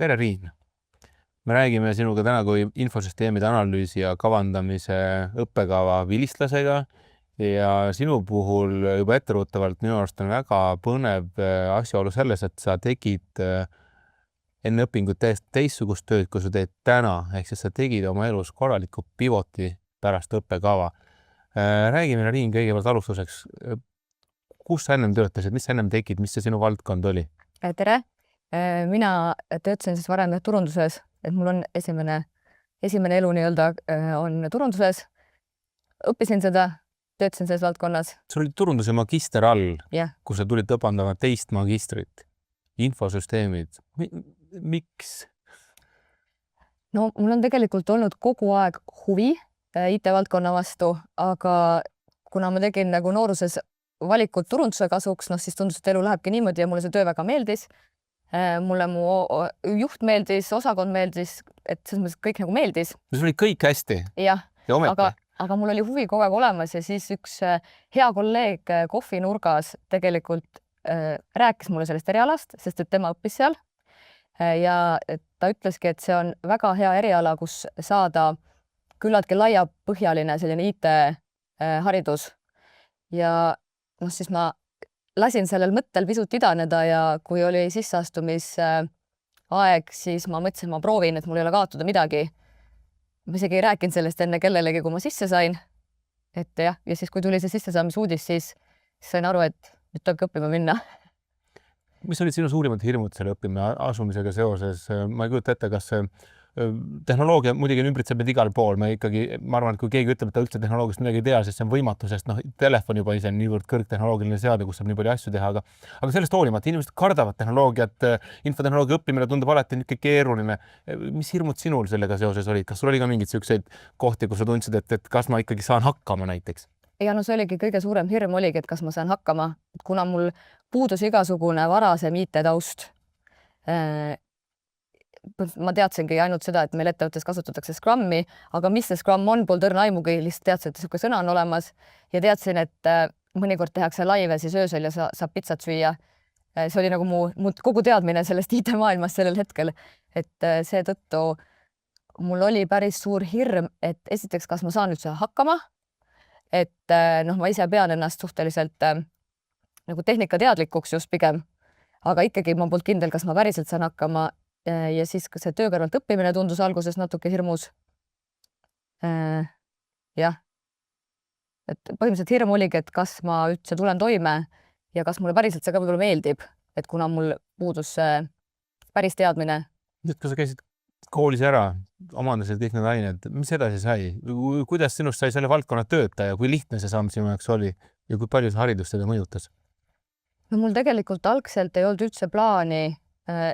Tere, Riin! Me räägime sinuga täna kui infosüsteemide analüüsi ja kavandamise õppekava vilistlasega ja sinu puhul juba etteruttavalt minu arust on väga põnev asjaolu selles, et sa tegid enne õpingut täiesti teistsugust tööd, kui sa teed täna, ehk siis sa tegid oma elus korraliku pivoti pärast õppekava. Räägi meile, Riin, kõigepealt alustuseks, kus sa ennem töötasid, mis sa ennem tegid, mis see sinu valdkond oli? Tere! Mina töötasin siis varem turunduses, et mul on esimene elu on turunduses. Õppisin seda, töötasin selles valdkonnas. Sul oli turunduse magister all, Yeah. kus sa tulid õpandama teist magistrit. Infosüsteemid. Miks? No mul on tegelikult olnud kogu aeg huvi IT-valdkonna vastu, aga kuna ma tegin nagu nooruses valikut turunduse kasuks, siis tundus, et elu lähebki niimoodi ja mulle see töö väga meeldis. Mulle mu juht meeldis, osakond meeldis, et selles mõttes kõik nagu meeldis. See oli kõik hästi. Jah, Ja ometi. aga mul oli huvi kogu aeg olemas ja siis üks hea kolleeg kohvinurgas tegelikult rääkis mulle sellest erialast, sest et tema õppis seal. Ja ta ütleski, et see on väga hea eriala, kus saada küllaltki laiapõhjaline selline IT-haridus. Ja siis ma lasin sellel mõttel pisut idaneda ja kui oli sisseastumisaeg, siis ma mõtlesin, et ma proovin, et mul ei ole kaotada midagi. Ma isegi ei rääkinud sellest enne kellelegi, kui ma sisse sain. Ja siis, kui tuli see sissesaamisuudis, siis sain aru, et nüüd toibki õppima minna. Mis olid sinu suurimad hirmud selle õppima asumisega seoses? Ma ei kujuta ette, kas tehnoloogia muidugi ümbritseb meid igal pool. Ma arvan, et kui keegi ütleb, et ta üldse tehnoloogiast midagi ei tea, siis see on võimatu, sest telefon juba ise on niivõrd kõrgtehnoloogiline seade, kus saab nii palju asju teha, aga sellest hoolimata inimesed kardavad tehnoloogiat, infotehnoloogia õppimine tundub alati niisugune keeruline. Mis hirmud sinul sellega seoses olid? Kas sul oli ka mingeid selliseid kohti, kus sa tundsid, et kas ma ikkagi saan hakkama näiteks? Ja see oligi kõige suurem hirm oligi, et kas ma saan hakkama, kuna mul puudus igasugune varasem IT-taust. Ma teadsingi ainult seda, et meil ettevõttes kasutatakse Scrummi, aga mis see Scrum on, polnud õrna aimugi, lihtsalt teadsin, et selline sõna on olemas ja teadsin, et mõnikord tehakse laive, siis öösel ja saab pitsat süüa. See oli nagu mu kogu teadmine sellest IT-maailmast sellel hetkel, et seetõttu mul oli päris suur hirm, et esiteks, kas ma saan üldse hakkama, et ma ise pean ennast suhteliselt nagu tehnikateadlikuks just pigem, aga ikkagi ma polnud kindel, kas ma päriselt saan hakkama. Ja siis see töö kõrvalt õppimine tundus alguses natuke hirmus. Jah. Et põhimõtteliselt hirm oligi, et kas ma üldse tulen toime ja kas mulle päriselt see ka võib-olla meeldib, et kuna mul puudus päris teadmine. Nüüd, kui sa käisid koolis ära, omandasid kõik need ained, mis edasi sai? Kuidas sinust sai selle valdkonna töötaja? Kui lihtne see samm sinu jaoks oli ja kui palju see haridus seda mõjutas? No mul tegelikult algselt ei olnud üldse plaani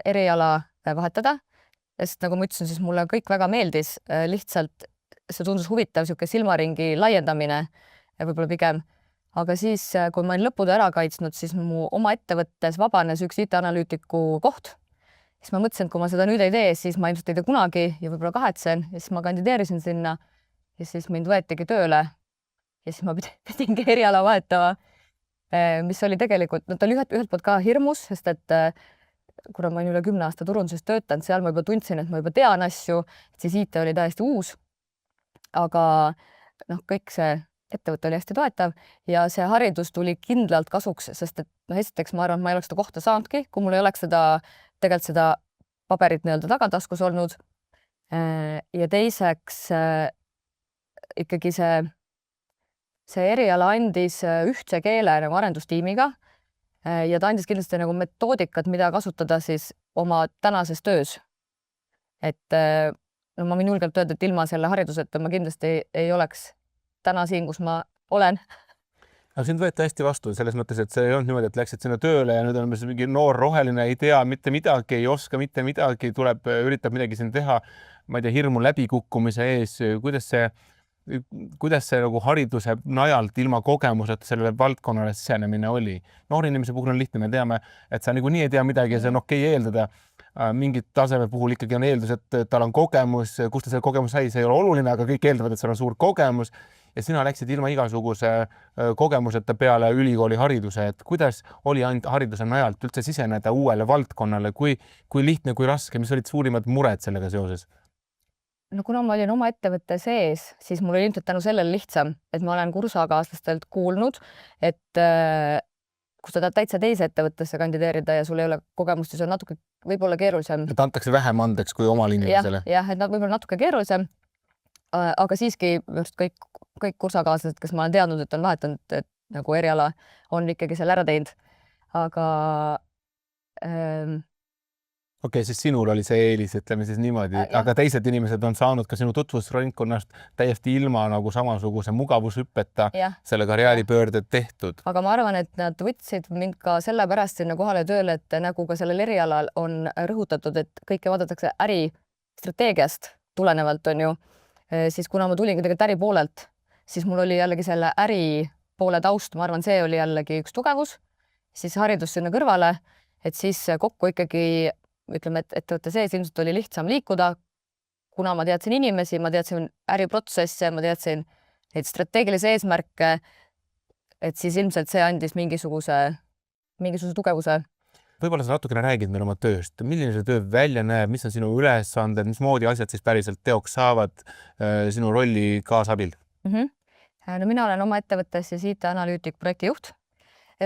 eriala vahetada, sest nagu ma ütlesin, siis mulle kõik väga meeldis, lihtsalt see tundus huvitav siuke silmaringi laiendamine võib-olla pigem, aga siis, kui ma olen lõpud ära kaitsnud, siis mu oma ettevõttes vabanes üks IT-analüütiku koht, siis ma mõtlesin, et kui ma seda nüüd ei tee, siis ma ilmselt ei tee kunagi ja võib-olla kahetsen ja siis ma kandideerisin sinna ja siis mind võetigi tööle ja siis ma pidingi eriala vahetama, mis oli tegelikult, ta oli ühelt poolt ka hirmus, sest et kuna ma olen üle 10 aasta turunduses töötanud, seal ma juba tundsin, et ma juba tean asju, siis IT oli täiesti uus. Aga kõik see ettevõte oli hästi toetav ja see haridus tuli kindlalt kasuks, sest et esiteks ma arvan, et ma ei oleks seda kohta saanudki, kui mul ei oleks tegelikult seda paberit tagataskus olnud. Ja teiseks ikkagi see eriala andis ühtse keele arendustiimiga ja ta andis kindlasti metoodikat, mida kasutada siis oma tänases töös. Et ma võin julgelt öelda, et ilma selle hariduseta ma kindlasti ei oleks täna siin, kus ma olen. Aga sind võeti hästi vastu selles mõttes, et see ei olnud niimoodi, et läksid sinna tööle ja nüüd on mingi noor roheline, ei tea mitte midagi, ei oska mitte midagi, üritab midagi siin teha, ma ei tea, hirmu läbikukkumise ees. Kuidas see nagu hariduse najalt ilma kogemuseta sellele valdkonnale sisenemine oli? Noori inimese puhul on lihtne, me teame, et sa nii ei tea midagi ja see on okei eeldada. Mingid taseme puhul ikkagi on eeldus, et tal on kogemus, kust ta selle kogemus sai, see ei ole oluline, aga kõik eeldavad, et seal on suur kogemus ja sina läksid ilma igasuguse kogemuseta peale ülikooli hariduse, et kuidas oli ainult hariduse najalt üldse siseneda uuele valdkonnale, kui lihtne, kui raske, mis olid suurimad mured sellega seoses? No kuna ma olin oma ettevõtte sees, siis mul oli ilmselt tänu sellele lihtsam, et ma olen kursakaaslastelt kuulnud, et kui sa tahad täitsa teise ettevõttesse kandideerida ja sul ei ole kogemust, siis on natuke võib-olla keerulisem. Et antakse vähem andeks kui omal inimesele. Jah, et võib-olla natuke keerulisem. Aga siiski kõik kursakaaslased, kes ma olen teadnud, et on vahetanud, et nagu eriala on ikkagi seal ära teinud. Aga Okei, siis sinul oli see eelis, ütleme siis niimoodi, aga teised inimesed on saanud ka sinu tutvusringkonnast täiesti ilma nagu samasuguse mugavushüppeta selle karjääripöörde tehtud. Aga ma arvan, et nad võtsid mind ka sellepärast sinna kohale tööle, et nagu ka sellel erialal on rõhutatud, et kõike vaadatakse äristrateegiast tulenevalt on ju, siis kuna ma tulin tegelikult äri poolelt, siis mul oli jällegi selle äri poole taust, ma arvan, see oli jällegi üks tugevus, siis haridus sinna kõrvale, et siis kokku ikkagi ütleme, et ettevõtte sees ilmselt oli lihtsam liikuda, kuna ma teadsin inimesi, ma teadsin äriprotsesse, ma teadsin neid strateegilisi eesmärke, et siis ilmselt see andis mingisuguse tugevuse. Võib-olla sa natukene räägid meil oma tööst. Milline see töö välja näeb, mis on sinu ülesanded, mismoodi asjad siis päriselt teoks saavad sinu rolli kaasabil? No mina olen oma ettevõttes ja IT-analüütik projektijuht.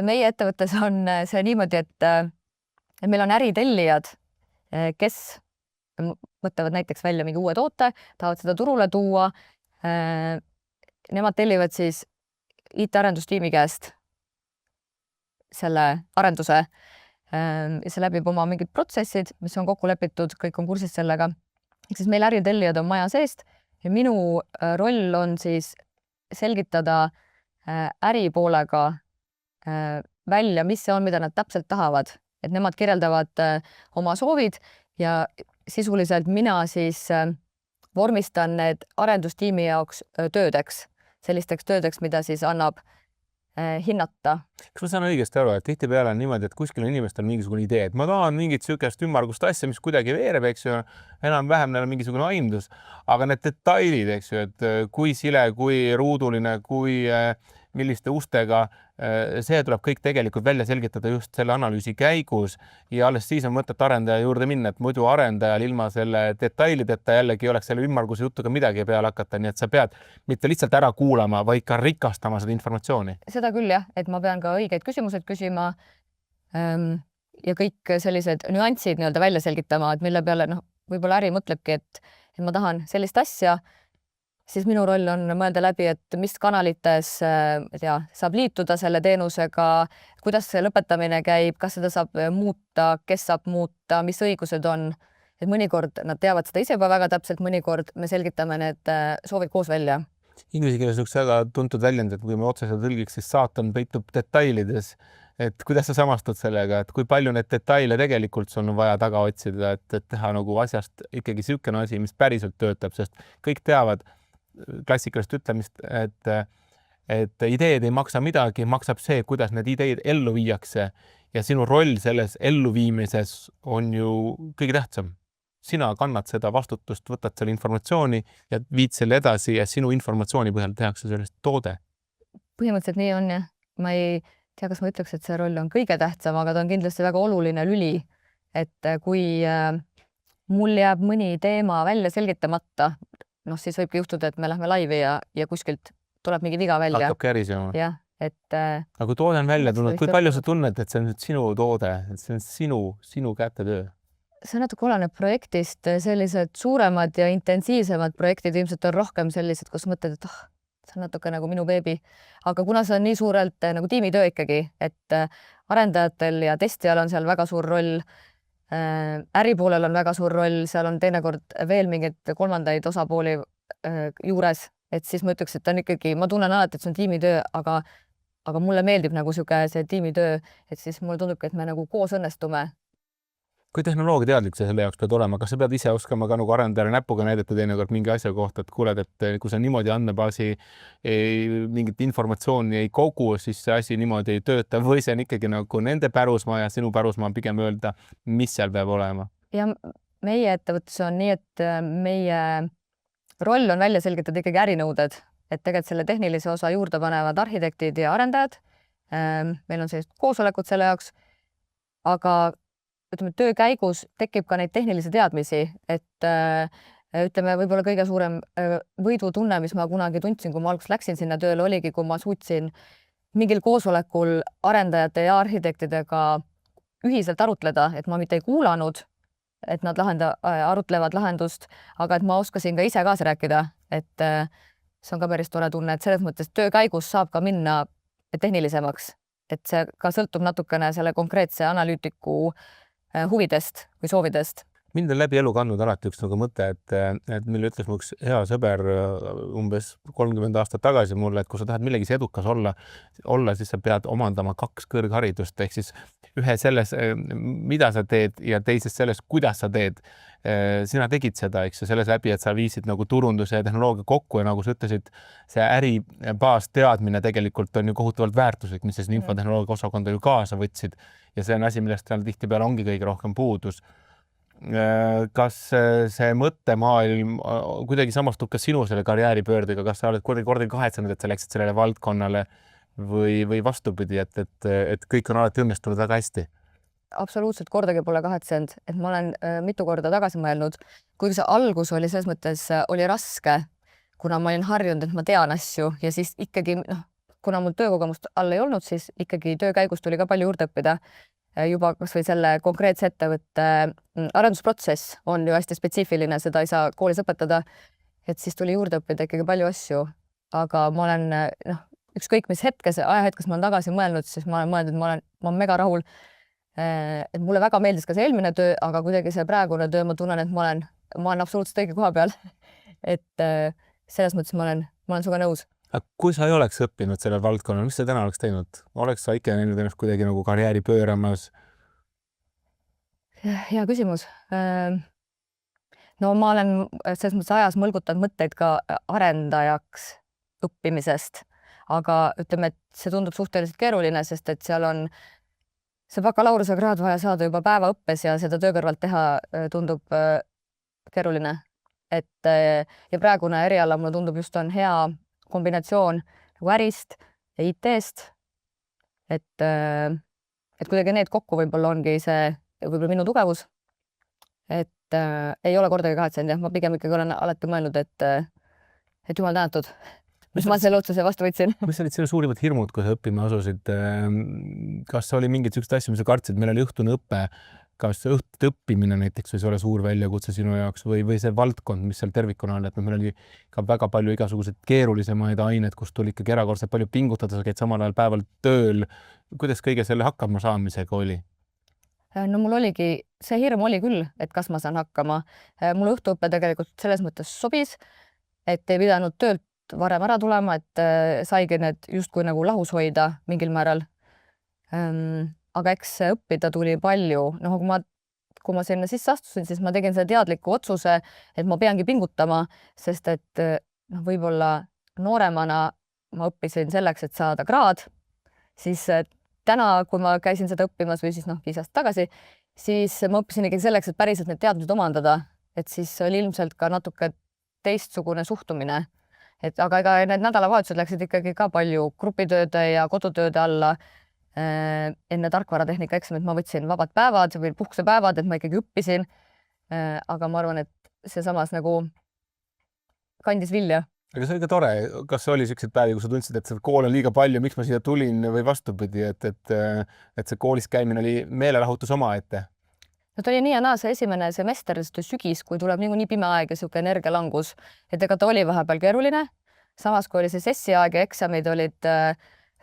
Meie ettevõttes on see niimoodi, et meil on äritellijad, kes mõtlevad näiteks välja mingi uue toote, tahavad seda turule tuua. Nemad tellivad siis IT-arendustiimi käest selle arenduse. See läbib oma mingid protsessid, mis on kokku lepitud, kõik on kursis sellega. Siis meil äritellijad on maja seest ja minu roll on siis selgitada äripoolega välja, mis see on, mida nad täpselt tahavad. Et nemad kirjeldavad oma soovid ja sisuliselt mina siis vormistan need arendustiimi jaoks töödeks, sellisteks töödeks, mida siis annab hinnata. Kas ma saan õigesti aru, et tihtipeale on niimoodi, et kuskil on inimestel mingisugune idee, et ma tahan mingit sükest ümmargust asja, mis kuidagi veereb, eks ju, enam-vähem neil on mingisugune aimdus, aga need detailid, eks ju, et kui sile, kui ruuduline, kui milliste ustega, see tuleb kõik tegelikult välja selgitada just selle analüüsi käigus ja alles siis on mõtet arendaja juurde minna, et muidu arendajal ilma selle detailideta jällegi oleks selle ümmarguse jutuga midagi peale hakata, nii et sa pead mitte lihtsalt ära kuulama, vaid ka rikastama seda informatsiooni. Seda küll jah, et ma pean ka õigeid küsimused küsima ja kõik sellised nüansid nii-öelda välja selgitama, et mille peale võib-olla äri mõtlebki, et ma tahan sellist asja, siis minu roll on mõelda läbi, et mis kanalites saab liituda selle teenusega, kuidas see lõpetamine käib, kas seda saab muuta, kes saab muuta, mis õigused on. Et mõnikord nad teavad seda ise juba väga täpselt, mõnikord me selgitame need soovid koos välja. Inglise keeles üks väga tuntud väljend, et kui me otseselt tõlgiks, siis saatan peitub detailides. Et kuidas sa samastud sellega, et kui palju need detaile tegelikult sul on vaja taga otsida, et teha nagu asjast ikkagi sihukene asi, mis päriselt töötab, sest kõik teavad klassikalist ütlemist, et ideed ei maksa midagi, maksab see, kuidas need ideed ellu viiakse ja sinu roll selles elluviimises on ju kõige tähtsam. Sina kannad seda vastutust, võtad selle informatsiooni ja viid selle edasi ja sinu informatsiooni põhjal tehakse sellest toode. Põhimõtteliselt nii on jah. Ma ei tea, kas ma ütleks, et see roll on kõige tähtsam, aga ta on kindlasti väga oluline lüli, et kui mul jääb mõni teema välja selgitamata, siis võibki juhtuda, et me lähme laivi ja kuskilt tuleb mingi viga välja. Hakkab kärisema. Jah, et aga kui toode on välja tulnud, kui palju sa tunned, et see on nüüd sinu toode, et see on sinu kätetöö? See natuke oleneb projektist, sellised suuremad ja intensiivsemad projektid ilmselt on rohkem sellised, kus mõtled, et see on natuke nagu minu beebi. Aga kuna see on nii suurelt nagu tiimitöö ikkagi, et arendajatel ja testijal on seal väga suur roll, äripoolel on väga suur roll, seal on teinekord veel mingeid kolmandaid osapooli juures, et siis ma ütleks, et on ikkagi, ma tunnen alati, et see on tiimitöö, aga mulle meeldib nagu see tiimitöö, et siis mulle tundubki, et me nagu koos õnnestume. Kui tehnoloogiateadlik sa selle jaoks pead olema, kas sa pead ise oskama ka nagu arendajale näpuga näidata teinekord mingi asja kohta, et kuuled, et kui sa niimoodi andmebaasi mingit informatsiooni ei kogu, siis see asi niimoodi ei tööta või see on ikkagi nagu nende pärusmaa ja sinu pärusmaa pigem öelda, mis seal peab olema? Ja meie ettevõttes on nii, et meie roll on välja selgitada ikkagi ärinõuded, et tegelikult selle tehnilise osa juurde panevad arhitektid ja arendajad. Meil on sellised koosolekud selle jaoks, aga ütleme, töö käigus tekib ka neid tehnilisi teadmisi, et ütleme, võib-olla kõige suurem võidutunne, mis ma kunagi tundsin, kui ma alguses läksin sinna tööle, oligi, kui ma suutsin mingil koosolekul arendajate ja arhitektidega ühiselt arutleda, et ma mitte ei kuulanud, et nad arutlevad lahendust, aga et ma oskasin ka ise kaasa rääkida, et see on ka päris tore tunne, et selles mõttes töö käigus saab ka minna tehnilisemaks, et see ka sõltub natukene selle konkreetse analüütiku huvidest või soovidest. Mind on läbi elu kandnud alati üks nagu mõte, et mille ütles mu üks hea sõber umbes 30 aastat tagasi mulle, et kui sa tahad millegis edukas olla, siis sa pead omandama 2 kõrgharidust, ehk siis ühe selles, mida sa teed ja teises selles, kuidas sa teed. Sina tegid seda, eks ju, selles läbi, et sa viisid nagu turunduse ja tehnoloogia kokku ja nagu sa ütlesid, see äribaas teadmine tegelikult on ju kohutavalt väärtuslik, mis siis infotehnoloogia osakonda ju kaasa võtsid ja see on asi, millest seal tihtipeale ongi kõige rohkem puudus. Kas see mõttemaailm kuidagi samastub ka sinu selle karjääripöördega, kas sa oled kordagi kahetsenud, et sa läksid sellele valdkonnale või vastupidi, et kõik on alati õnnestunud väga hästi? Absoluutselt kordagi pole kahetsenud, et ma olen mitu korda tagasi mõelnud, kuigi see algus oli selles mõttes oli raske, kuna ma olin harjunud, et ma tean asju ja siis ikkagi, kuna mul töökogemust all ei olnud, siis ikkagi töö käigus tuli ka palju juurde õppida. Juba kas või selle konkreetse ettevõtte arendusprotsess on ju hästi spetsiifiline, seda ei saa koolis õpetada, et siis tuli juurde õppida ikkagi palju asju, aga ma olen ükskõik mis ajahetkes ma olen tagasi mõelnud, siis ma olen mõelnud, et ma olen mega rahul. Et mulle väga meeldis ka see eelmine töö, aga kuidagi see praegune töö, ma tunnen, et ma olen absoluutselt õige koha peal. Et selles mõttes ma olen suga nõus. Aga kui sa ei oleks õppinud sellel valdkonnal, mis sa täna oleks teinud? Oleks sa ikka näinud ennast kuidagi nagu karjääri pööramas? Hea küsimus. No ma olen selles mõttes ajas mõlgutanud mõtteid ka arendajaks õppimisest, aga ütleme, et see tundub suhteliselt keeruline, sest et seal on see bakalaureuse kraad vaja saada juba päeva õppes ja seda töö kõrvalt teha tundub keeruline. Ja praegune eriala mulle tundub just on hea kombinatsioon nagu ärist ja IT-st. Et kuidagi need kokku võib-olla ongi see võib-olla minu tugevus. Et ei ole kordagi kahetsenud, ma pigem ikkagi olen alati mõelnud, et jumal tänatud. Mis ma selle otsuse vastu võtsin. Mis olid selle suurimad hirmud, kui sa õppima asusid? Kas oli mingid sellised asju, mis sa kartsid? Meil oli õhtune õppe, kas õppimine näiteks võis olla suur väljakutse sinu jaoks või see valdkond, mis seal tervikuna on, et meil oli ka väga palju igasuguseid keerulisemaid aineid, kus tuli ikkagi erakordselt palju pingutada, sa käid samal ajal päeval tööl. Kuidas kõige selle hakkama saamisega oli? No mul oligi, see hirm oli küll, et kas ma saan hakkama. Mul õhtuõppe tegelikult selles mõttes sobis, et ei pidanud töölt varem ära tulema, et saigi need justkui nagu lahus hoida mingil määral. Aga eks õppida tuli palju. Kui ma sinna sisse astusin, siis ma tegin selle teadliku otsuse, et ma peangi pingutama, sest et võib-olla nooremana ma õppisin selleks, et saada kraad. Siis täna, kui ma käisin seda õppimas või siis 5 aastat tagasi, siis ma õppisin ikkagi selleks, et päriselt need teadmised omandada. Et siis oli ilmselt ka natuke teistsugune suhtumine. Aga ega need nädalavahetused läksid ikkagi ka palju grupitööde ja kodutööde alla. Enne tarkvaratehnika eksamit ma võtsin vabad päevad või puhkusepäevad, et ma ikkagi õppisin. Aga ma arvan, et see samas nagu kandis vilja. Aga see oli ka tore. Kas oli sellised päevi, kui sa tundsid, et see kool on liiga palju, miks ma siia tulin või vastupidi, et see koolis käimine oli meelelahutus oma ette? No ta oli nii ja naa see esimene semester, sügis, kui tuleb nii pime aeg ja siuke energialangus, et ega ta oli vahepeal keeruline. Samas, kui oli see sessi aeg ja eksamid olid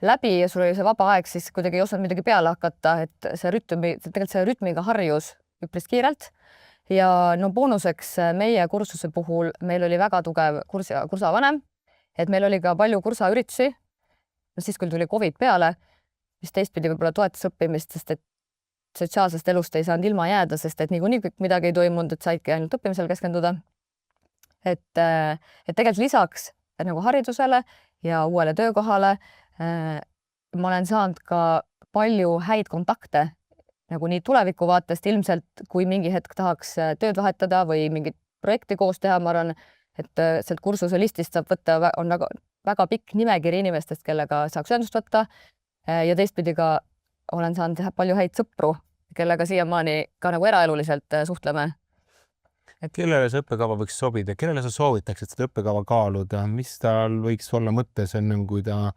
läbi ja sul oli see vaba aeg, siis kuidagi ei osanud midagi peale hakata, et tegelikult see rütmiga harjus üpris kiirelt. Ja boonuseks meie kursuse puhul meil oli väga tugev kursavanem, et meil oli ka palju kursaüritusi. Siis küll tuli COVID peale, mis teistpidi võib-olla toetas õppimist, sest et sotsiaalsest elust ei saanud ilma jääda, sest et niikuinii midagi ei toimunud, et saidki ainult õppimisel keskenduda. Et tegelikult lisaks nagu haridusele ja uuele töökohale ma olen saanud ka palju häid kontakte nagu nii tuleviku vaatest ilmselt, kui mingi hetk tahaks tööd vahetada või mingit projekti koos teha, ma arvan, et sealt kursuse listist saab võtta, on väga pikk nimekiri inimestest, kellega saaks ühendust võtta. Ja teistpidi ka olen saanud teha palju häid sõpru, kellega siiamaani ka nagu eraeluliselt suhtleme. Kellele see õppekava võiks sobida, kellele sa soovitaksid seda õppekava kaaluda, mis tal võiks olla mõttes enne, kui ta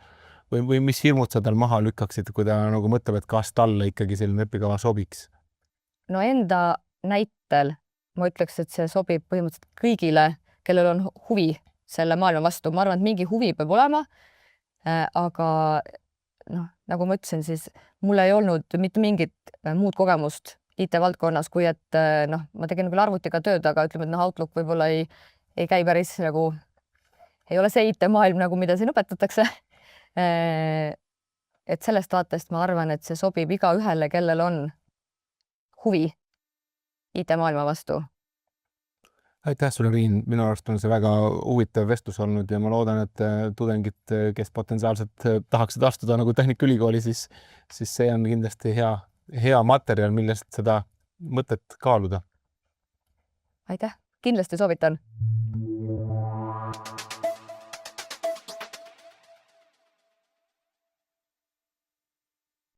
või mis hirmud sa tal maha lükkaksid, kui ta nagu mõtleb, et kas talle ikkagi selline õppekava sobiks? No enda näitel ma ütleks, et see sobib põhimõtteliselt kõigile, kellel on huvi selle maailma vastu. Ma arvan, et mingi huvi peab olema, aga nagu ma ütlesin, siis mul ei olnud mitte mingit muud kogemust IT-valdkonnas, kui et ma tegin küll arvutiga tööd, aga ütleme, et Outlook võib-olla ei käi päris nagu, ei ole see IT-maailm nagu, mida siin õpetatakse. Et sellest vaatest ma arvan, et see sobib iga ühele, kellel on huvi IT-maailma vastu. Aitäh sulle, Riin. Minu arust on see väga huvitav vestlus olnud ja ma loodan, et tudengid, kes potentsiaalselt tahaksid astuda nagu Tehnikaülikooli, siis see on kindlasti hea materjal, millest seda mõtet kaaluda. Aitäh, kindlasti soovitan.